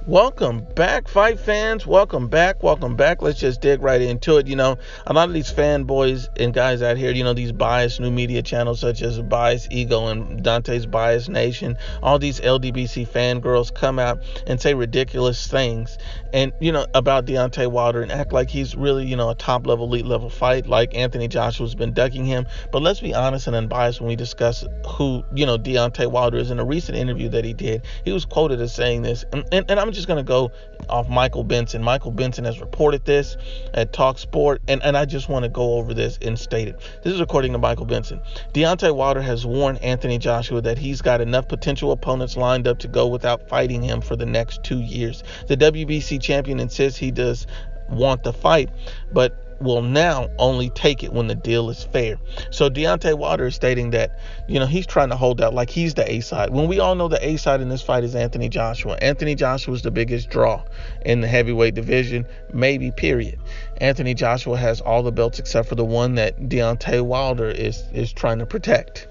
Welcome back, fight fans. Welcome back. Welcome back. Let's just dig right into it. A lot of these fanboys and guys out here, these biased new media channels such as Biased Ego and Dante's Biased Nation, all these LDBC fangirls come out and say ridiculous things and, about Deontay Wilder and act like he's really, a top level, elite level fight, like Anthony Joshua's been ducking him. But let's be honest and unbiased when we discuss who, Deontay Wilder is. In a recent interview that he did, he was quoted as saying this, and I'm just going to go off Michael Benson. Michael Benson has reported this at Talk Sport, and I just want to go over this and state it. This is according to Michael Benson. Deontay Wilder has warned Anthony Joshua that he's got enough potential opponents lined up to go without fighting him for the next 2 years. The WBC champion insists he does want the fight, but will now only take it when the deal is fair. So Deontay Wilder is stating that, he's trying to hold out like he's the A side. When we all know the A side in this fight is Anthony Joshua. Anthony Joshua is the biggest draw in the heavyweight division, maybe, period. Anthony Joshua has all the belts except for the one that Deontay Wilder is trying to protect.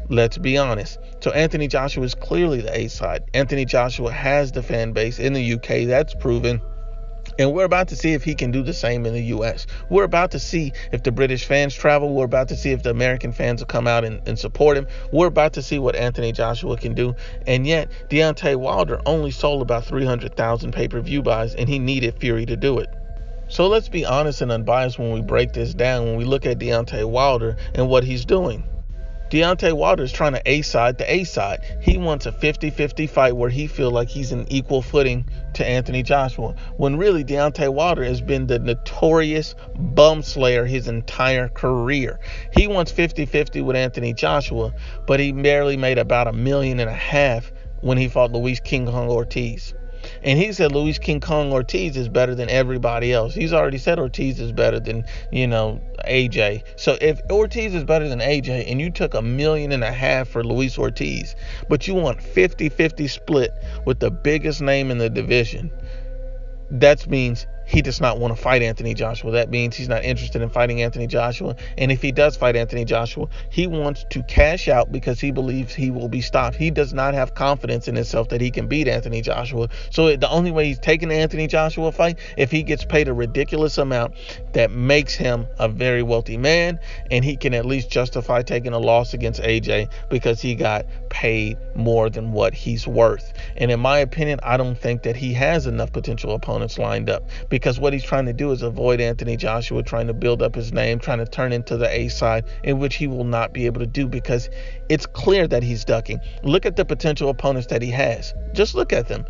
Let's be honest. So Anthony Joshua is clearly the A side. Anthony Joshua has the fan base in the UK. That's proven. And we're about to see if he can do the same in the U.S. We're about to see if the British fans travel. We're about to see if the American fans will come out and support him. We're about to see what Anthony Joshua can do. And yet, Deontay Wilder only sold about 300,000 pay-per-view buys, and he needed Fury to do it. So let's be honest and unbiased when we break this down, when we look at Deontay Wilder and what he's doing. Deontay Wilder is trying to A-side the A-side. He wants a 50-50 fight where he feels like he's in equal footing to Anthony Joshua, when really Deontay Wilder has been the notorious bum slayer his entire career. He wants 50-50 with Anthony Joshua, but he barely made about $1.5 million when he fought Luis King Kong Ortiz. And he said Luis King Kong Ortiz is better than everybody else. He's already said Ortiz is better than, AJ. So if Ortiz is better than AJ and you took $1.5 million for Luis Ortiz, but you want 50-50 split with the biggest name in the division, that means he does not want to fight Anthony Joshua. That means he's not interested in fighting Anthony Joshua. And if he does fight Anthony Joshua, he wants to cash out because he believes he will be stopped. He does not have confidence in himself that he can beat Anthony Joshua. So the only way he's taking the Anthony Joshua fight, if he gets paid a ridiculous amount that makes him a very wealthy man, and he can at least justify taking a loss against AJ because he got paid more than what he's worth. And in my opinion, I don't think that he has enough potential opponents lined up, because what he's trying to do is avoid Anthony Joshua, trying to build up his name, trying to turn into the A side, in which he will not be able to do because it's clear that he's ducking. Look at the potential opponents that he has. Just look at them.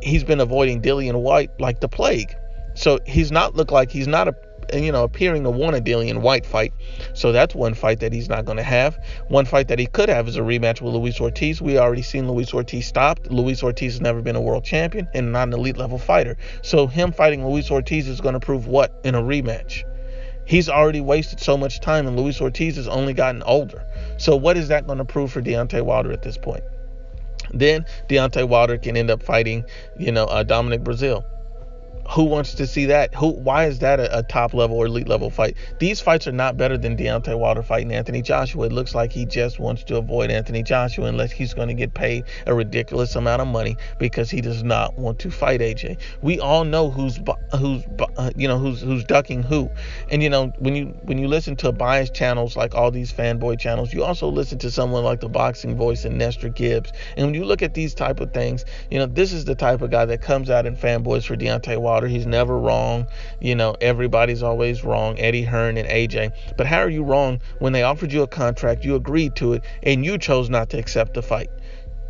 He's been avoiding Dillian White like the plague. So he's not appearing to want a Dillian White fight. So that's one fight that he's not going to have. One fight that he could have is a rematch with Luis Ortiz. We already seen Luis Ortiz stopped. Luis Ortiz has never been a world champion and not an elite level fighter. So him fighting Luis Ortiz is going to prove what in a rematch? He's already wasted so much time, and Luis Ortiz has only gotten older. So what is that going to prove for Deontay Wilder at this point? Then Deontay Wilder can end up fighting, Dominic Breazeale. Who wants to see that? Why is that a top level or elite level fight? These fights are not better than Deontay Wilder fighting Anthony Joshua. It looks like he just wants to avoid Anthony Joshua unless he's going to get paid a ridiculous amount of money because he does not want to fight AJ. We all know who's ducking who. And when you listen to biased channels like all these fanboy channels, you also listen to someone like the Boxing Voice and Nestor Gibbs. And when you look at these type of things, this is the type of guy that comes out and fanboys for Deontay Wilder. He's never wrong. Everybody's always wrong. Eddie Hearn and AJ. But how are you wrong when they offered you a contract, you agreed to it, and you chose not to accept the fight?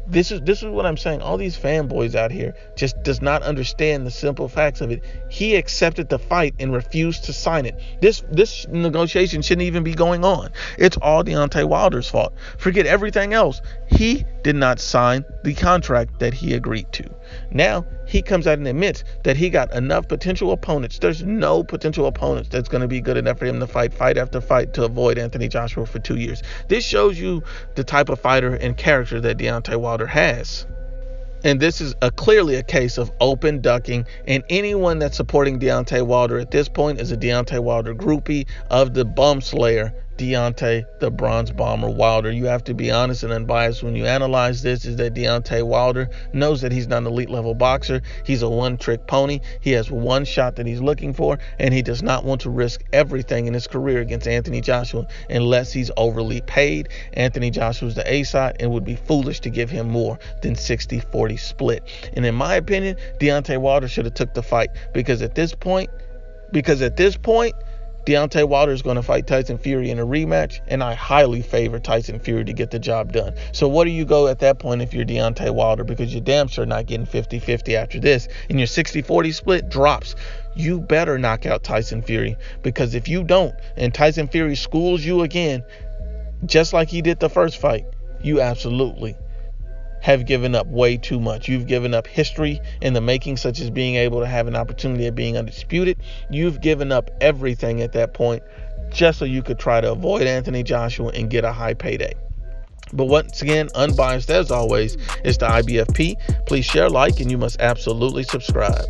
This is what I'm saying. All these fanboys out here just does not understand the simple facts of it. He accepted the fight and refused to sign it. This negotiation shouldn't even be going on. It's all Deontay Wilder's fault. Forget everything else. He did not sign the contract that he agreed to. Now he comes out and admits that he got enough potential opponents. There's no potential opponents that's going to be good enough for him to fight after fight to avoid Anthony Joshua for 2 years. This shows you the type of fighter and character that Deontay Wilder has. And this is clearly a case of open ducking, and anyone that's supporting Deontay Wilder at this point is a Deontay Wilder groupie of the bum slayer Deontay the Bronze Bomber Wilder. You have to be honest and unbiased when you analyze this, is that Deontay Wilder knows that he's not an elite level boxer. He's a one-trick pony. He has one shot that he's looking for, and he does not want to risk everything in his career against Anthony Joshua unless he's overly paid. Anthony Joshua's the A side, and would be foolish to give him more than 60-40 split. And in my opinion, Deontay Wilder should have took the fight, because at this point, Deontay Wilder is going to fight Tyson Fury in a rematch, and I highly favor Tyson Fury to get the job done. So what do you go at that point if you're Deontay Wilder? Because you're damn sure not getting 50-50 after this, and your 60-40 split drops. You better knock out Tyson Fury, because if you don't, and Tyson Fury schools you again, just like he did the first fight, you absolutely have given up way too much. You've given up history in the making, such as being able to have an opportunity of being undisputed. You've given up everything at that point just so you could try to avoid Anthony Joshua and get a high payday. But once again, unbiased as always, is the IBFP. Please share, like, and you must absolutely subscribe.